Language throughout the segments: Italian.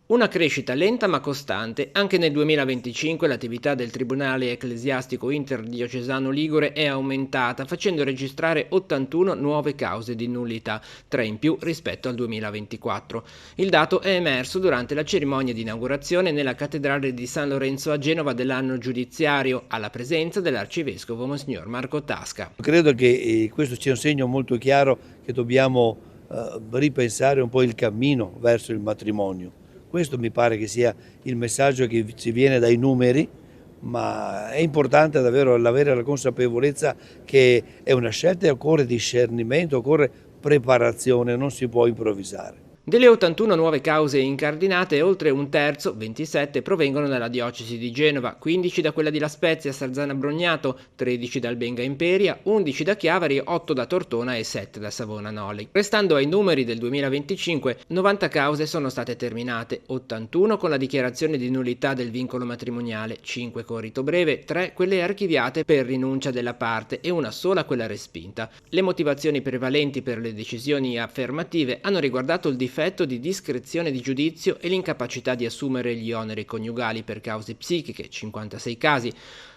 Una crescita lenta ma costante. Anche nel 2025 l'attività del Tribunale Ecclesiastico Interdiocesano Ligure è aumentata, facendo registrare 81 nuove cause di nullità, 3 in più rispetto al 2024. Il dato è emerso durante la cerimonia di inaugurazione nella cattedrale di San Lorenzo a Genova dell'anno giudiziario, alla presenza dell'arcivescovo Monsignor Marco Tasca. Credo che questo sia un segno molto chiaro che dobbiamo ripensare un po' il cammino verso il matrimonio. Questo mi pare che sia il messaggio che ci viene dai numeri, ma è importante davvero avere la consapevolezza che è una scelta e occorre discernimento, occorre preparazione, non si può improvvisare. Delle 81 nuove cause incardinate, oltre un terzo, 27, provengono dalla diocesi di Genova, 15 da quella di La Spezia, Sarzana Brognato, 13 dal Benga Imperia, 11 da Chiavari, 8 da Tortona e 7 da Savona Noli. Restando ai numeri del 2025, 90 cause sono state terminate, 81 con la dichiarazione di nullità del vincolo matrimoniale, 5 con rito breve, 3 quelle archiviate per rinuncia della parte e una sola quella respinta. Le motivazioni prevalenti per le decisioni affermative hanno riguardato il difetto di discrezione di giudizio e l'incapacità di assumere gli oneri coniugali per cause psichiche, 56 casi,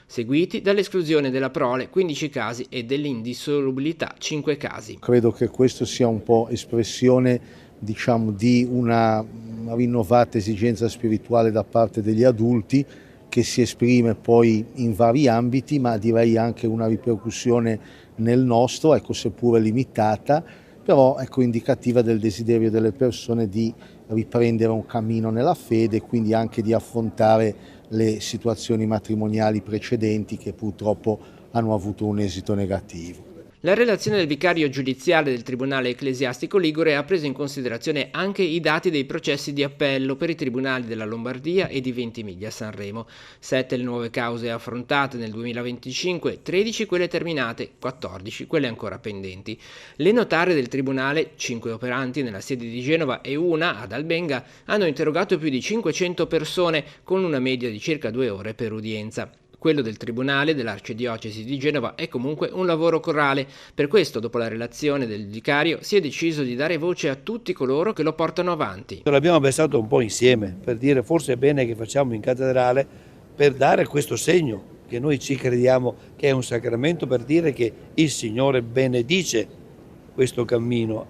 seguiti dall'esclusione della prole, 15 casi, e dell'indissolubilità, 5 casi. Credo che questo sia un po' espressione, di una rinnovata esigenza spirituale da parte degli adulti, che si esprime poi in vari ambiti, ma direi anche una ripercussione nel nostro, seppure limitata, però indicativa del desiderio delle persone di riprendere un cammino nella fede e quindi anche di affrontare le situazioni matrimoniali precedenti che purtroppo hanno avuto un esito negativo. La relazione del vicario giudiziale del Tribunale Ecclesiastico Ligure ha preso in considerazione anche i dati dei processi di appello per i tribunali della Lombardia e di Ventimiglia-Sanremo. 7 le nuove cause affrontate nel 2025, 13 quelle terminate, 14 quelle ancora pendenti. Le notarie del Tribunale, 5 operanti nella sede di Genova e una ad Albenga, hanno interrogato più di 500 persone con una media di circa 2 ore per udienza. Quello del Tribunale dell'Arcidiocesi di Genova è comunque un lavoro corale. Per questo, dopo la relazione del vicario, si è deciso di dare voce a tutti coloro che lo portano avanti. L'abbiamo pensato un po' insieme per dire forse è bene che facciamo in cattedrale per dare questo segno che noi ci crediamo che è un sacramento, per dire che il Signore benedice questo cammino